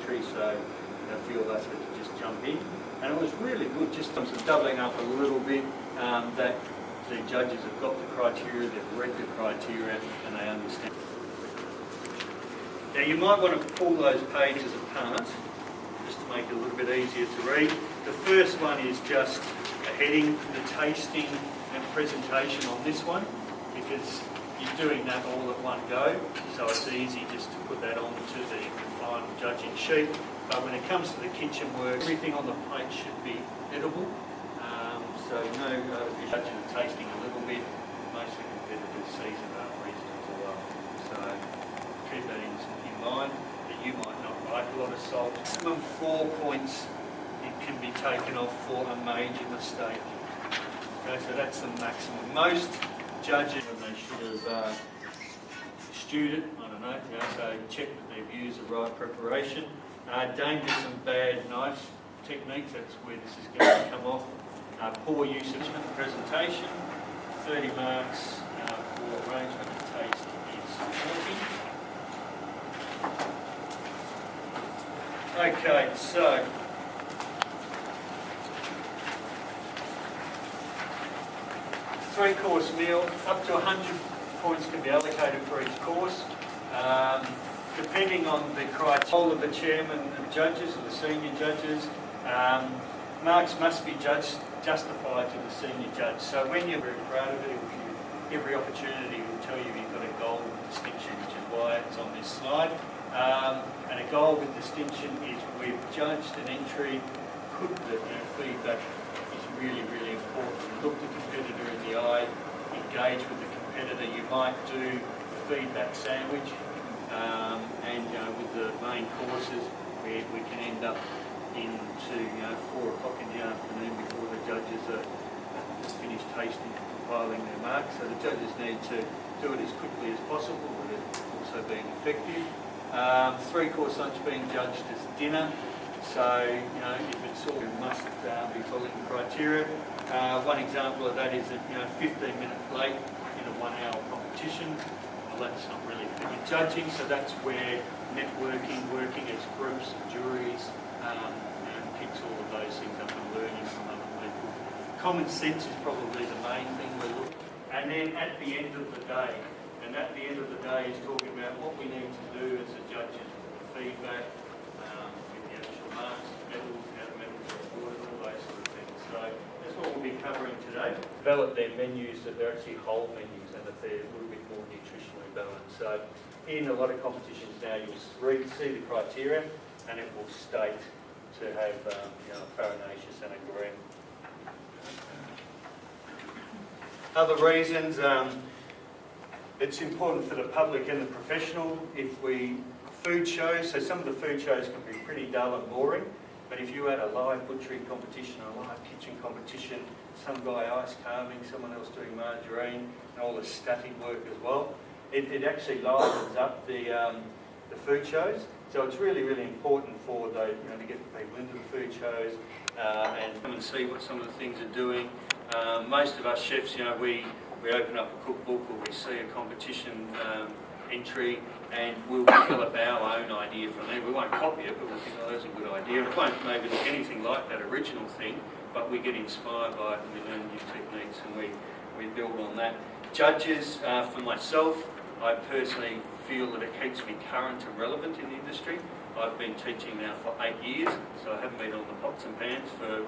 entry, so I feel that's where to just jump in. And it was really good, just some doubling up a little bit, that the judges have got the criteria, they've read the criteria, and they understand. Now you might want to pull those pages apart, just to make it a little bit easier to read. The first one is just a heading, the tasting and presentation on this one, because you're doing that all at one go, so it's easy just to put that onto the final judging sheet. But when it comes to the kitchen work, everything on the plate should be edible. So no, if you're judging and tasting a little bit, most of the competitors season up reasonably as well. So keep that in mind, that you might not like a lot of salt. Maximum 4 points it can be taken off for a major mistake. Okay, so that's the maximum. Most judges, when they should have stewed it, I don't know, so check that they've used the right preparation. Dangerous and bad knife techniques, that's where this is going to come off. Poor use of the presentation, 30 marks for arrangement and taste is 40. Okay, so three-course meal, up to 100 points can be allocated for each course. Depending on the criteria of the chairman and judges, or the senior judges, marks must be justified to the senior judge. So when you're very proud of it, every opportunity will tell you you've got a goal with distinction, which is why it's on this slide. And a goal with distinction is we've judged an entry, feedback is really, really important. Look the competitor in the eye, engage with the competitor. You might do the feedback sandwich. With the main courses, we can end up into 4 o'clock in the afternoon before the judges are just finished tasting and compiling their marks. So the judges need to do it as quickly as possible, but it's also being effective. 3-course lunch being judged as dinner. So if it's all, you must be following the criteria. One example of that is that 15 minutes late in a 1-hour competition. That's not really for your judging, so that's where networking, working as groups and juries, picks all of those things up and learning from other people. Common sense is probably the main thing we're looking at. And then at the end of the day, is talking about what we need to do as the judges with the feedback, with the actual marks, medals, how the medals are awarded, all those sort of things. So that's what we'll be covering today. Develop their menus, that they're actually whole menus and that they're a little bit more nutritionally balanced. So in a lot of competitions now you'll see the criteria and it will state to have farinaceous and a green. Other reasons, it's important for the public and the professional food shows, so some of the food shows can be pretty dull and boring, but if you had a live butchering competition, a live kitchen competition, some guy ice carving, someone else doing margarine, and all the static work as well, it actually livens up the food shows. So it's really, really important for those, to get people into the food shows and come and see what some of the things are doing. Most of us chefs, we open up a cookbook or we see a competition entry and we'll develop our own idea from there. We won't copy it, but we'll think, oh, that's a good idea. It won't maybe look anything like that original thing, but we get inspired by it and we learn new techniques and we build on that. Judges, for myself, I personally feel that it keeps me current and relevant in the industry. I've been teaching now for 8 years, so I haven't been on the pots and pans for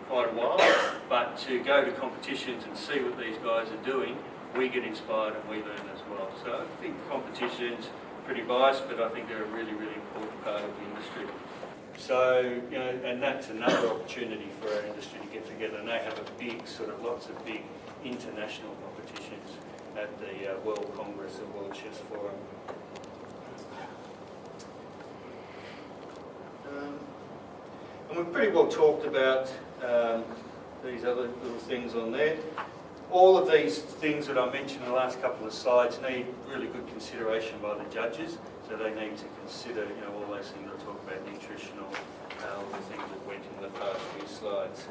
quite a while, but to go to competitions and see what these guys are doing, we get inspired and we learn as well. So I think competitions, pretty biased, but I think they're a really, really important part of the industry. So, and that's another opportunity for our industry to get together, and they have a big, lots of big international competitions at the World Congress and World Chess Forum. And we've pretty well talked about these other little things on there. All of these things that I mentioned in the last couple of slides need really good consideration by the judges, so they need to consider all those things I talked about, nutritional, all the things that went in the past few slides.